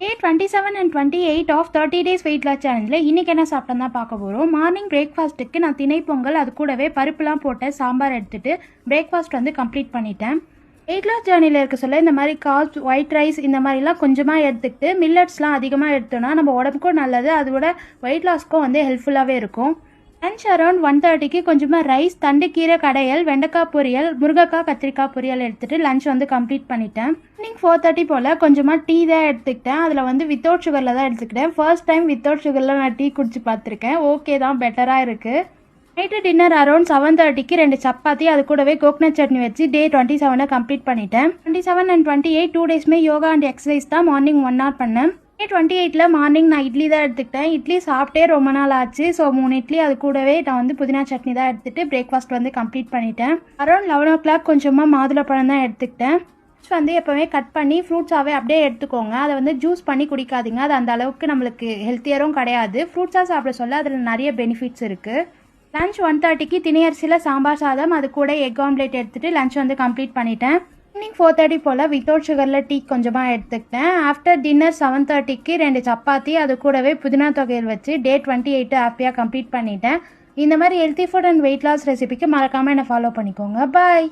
Day 27 and 28 of 30 days weight loss சேலஞ்சில் இன்றைக்கி என்ன சாப்பிட்டேன் தான் பார்க்க போகிறோம். மார்னிங் பிரேக்ஃபாஸ்ட்டுக்கு நான் திணை பொங்கல் அது கூடவே பருப்புலாம் போட்டு சாம்பார் எடுத்துகிட்டு பிரேக்ஃபாஸ்ட் வந்து கம்ப்ளீட் பண்ணிட்டேன். வெயிட் லாஸ் ஜேர்னியில் இருக்க சொல்ல இந்த மாதிரி கார்ப்ஸ், ஒயிட் ரைஸ் இந்த மாதிரிலாம் கொஞ்சமாக எடுத்துக்கிட்டு மில்லட்ஸ்லாம் அதிகமாக எடுத்தோன்னா நம்ம உடம்புக்கும் நல்லது, அதோட வெயிட் லாஸ்க்கும் வந்து ஹெல்ப்ஃபுல்லாகவே இருக்கும். லன்ச் அரௌண்ட் 1:30க்கு கொஞ்சமாக ரைஸ், தண்டுக்கீரை கடையல், வெண்டைக்காய் பொரியல், முருங்கைக்காய் கத்திரிக்காய் பொரியல் எடுத்துகிட்டு லன்ச் வந்து கம்ப்ளீட் பண்ணிட்டேன். ஈவினிங் 4:30 போல் கொஞ்சமாக டீ தான் எடுத்துக்கிட்டேன். அதில் வந்து வித்தவுட் சுகரில் தான் எடுத்துக்கிட்டேன். ஃபர்ஸ்ட் டைம் வித்தவுட் சுகரில் நான் டீ குடிச்சு பார்த்துருக்கேன். ஓகே தான், பெட்டராக இருக்குது. நைட்டு டின்னர் அரௌண்ட் 7:30க்கு 2 சப்பாத்தி அது கூடவே கோகனட் சட்னி வச்சு டே 27 கம்ப்ளீட் பண்ணிட்டேன். 27 அண்ட் 28 2 டேஸ்மே யோகா அண்ட் எக்ஸசைஸ் தான் மார்னிங் 1 hour பண்ணேன். டே 28ல் மார்னிங் நான் இட்லி தான் எடுத்துக்கிட்டேன். இட்லி சாப்பிட்டே ரொம்ப நாள் ஆச்சு. ஸோ 3 இட்லி அது கூடவே நான் வந்து புதினா சட்னி தான் எடுத்துகிட்டு பிரேக்ஃபாஸ்ட் வந்து கம்ப்ளீட் பண்ணிட்டேன். அரௌண்ட் 11 o'clock கொஞ்சமாக மாதுளப்பழம் தான் எடுத்துக்கிட்டேன். ஃப்ரூட்ஸ் வந்து எப்போவுமே கட் பண்ணி ஃப்ரூட்ஸாகவே அப்படியே எடுத்துக்கோங்க. அதை வந்து ஜூஸ் பண்ணி குடிக்காதீங்க, அது அந்த அளவுக்கு நம்மளுக்கு ஹெல்த்தியரும் கிடையாது. ஃப்ரூட்ஸாக சாப்பிட சொல்ல அதில் நிறைய பெனிஃபிட்ஸ் இருக்குது. லன்ச் 1:30க்கு திணையரிசியில் சாம்பார் சாதம் அது கூட எக் ஆம்லேட் எடுத்துகிட்டு லன்ச் வந்து கம்ப்ளீட் பண்ணிட்டேன். ஈவினிங் 4:30 போல் வித்தவுட் சுகரில் டீ கொஞ்சமாக எடுத்துக்கிட்டேன். ஆஃப்டர் டின்னர் 7:30க்கு 2 சப்பாத்தி அது கூடவே புதினா தொகையில் வச்சு டே 28 ஹாப்பியாக கம்ப்ளீட் பண்ணிட்டேன். இந்த மாதிரி healthy food and weight loss ரெசிபிக்கு மறக்காமல் என்னை ஃபாலோ பண்ணிக்கோங்க. பாய்.